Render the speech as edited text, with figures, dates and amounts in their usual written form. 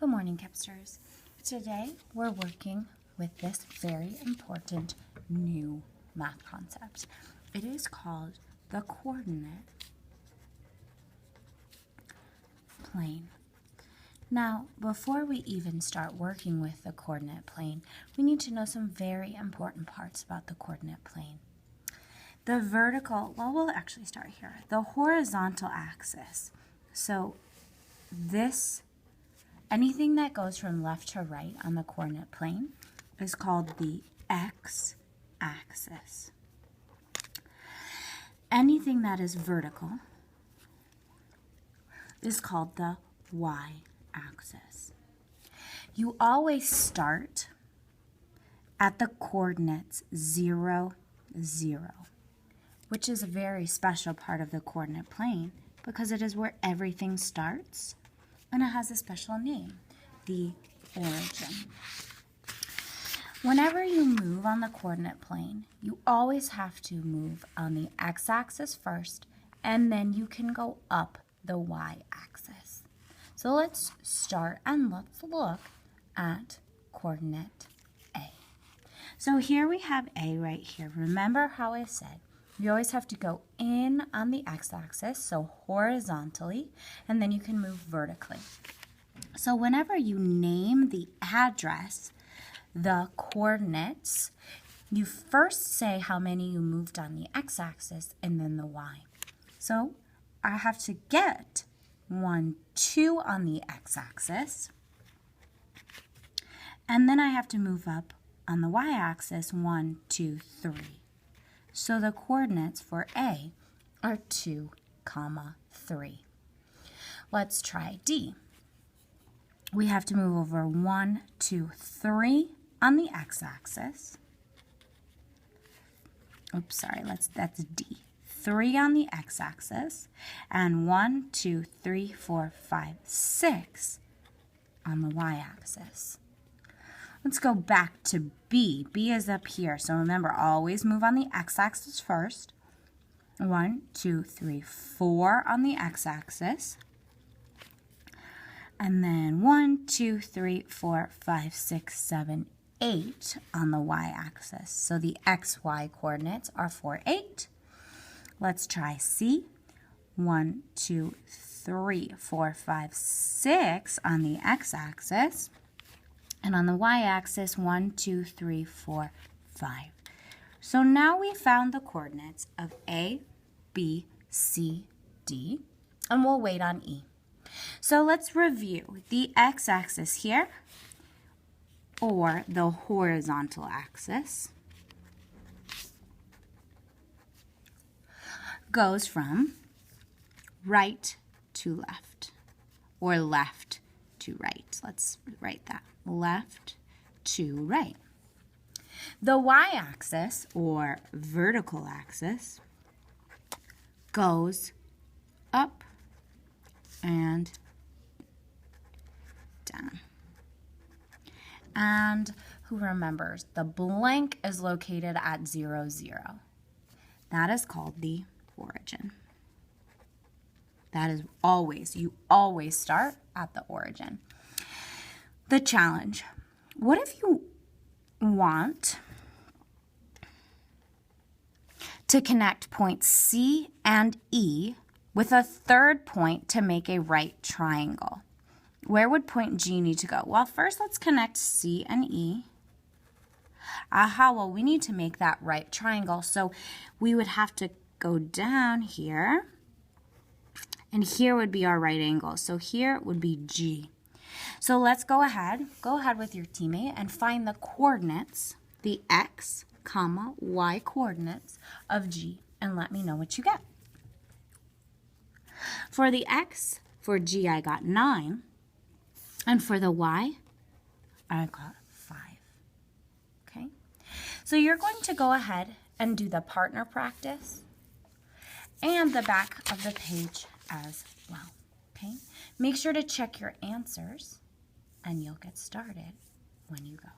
Good morning, Kipsters. Today we're working with this very important new math concept. It is called the coordinate plane. Now, before we even start working with the coordinate plane, we need to know some very important parts about the coordinate plane. The vertical, well, we'll actually start here. The horizontal axis. So anything that goes from left to right on the coordinate plane is called the x-axis. Anything that is vertical is called the y-axis. You always start at the coordinates 0, 0, which is a very special part of the coordinate plane because it is where everything starts. And it has a special name, the origin. Whenever you move on the coordinate plane, you always have to move on the x-axis first, and then you can go up the y-axis. So let's start and let's look at coordinate A. So here we have A right here. Remember how I said you always have to go in on the x-axis, so horizontally, and then you can move vertically. So whenever you name the address, the coordinates, you first say how many you moved on the x-axis and then the y. So I have to get 1, 2 on the x-axis, and then I have to move up on the y-axis 1, 2, 3. So the coordinates for A are 2, 3. Let's try D. We have to move over 1, 2, 3 on the x-axis. Oops, sorry, that's D. 3 on the x-axis, and 1, 2, 3, 4, 5, 6 on the y-axis. Let's go back to B. B is up here. So remember, always move on the x-axis first. 1, 2, 3, 4 on the x-axis. And then 1, 2, 3, 4, 5, 6, 7, 8 on the y-axis. So the xy coordinates are 4, 8. Let's try C. 1, 2, 3, 4, 5, 6 on the x-axis. And on the y-axis, 1, 2, 3, 4, 5. So now we found the coordinates of A, B, C, D, and we'll wait on E. So let's review the x-axis here, or the horizontal axis, goes from right to left, or left to right. Let's write that. Left to right. The y-axis, or vertical axis, goes up and down. And who remembers? The blank is located at 0, 0. That is called the origin. That is you always start at the origin. The challenge. What if you want to connect points C and E with a third point to make a right triangle? Where would point G need to go? Well, first let's connect C and E. Well, we need to make that right triangle. So we would have to go down here, and here would be our right angle. So here would be G. So let's go ahead with your teammate and find the coordinates, the x, y coordinates of G, and let me know what you get. For the x, for G, I got 9, and for the y, I got 5. Okay? So you're going to go ahead and do the partner practice and the back of the page as well. Okay? Make sure to check your answers, and you'll get started when you go.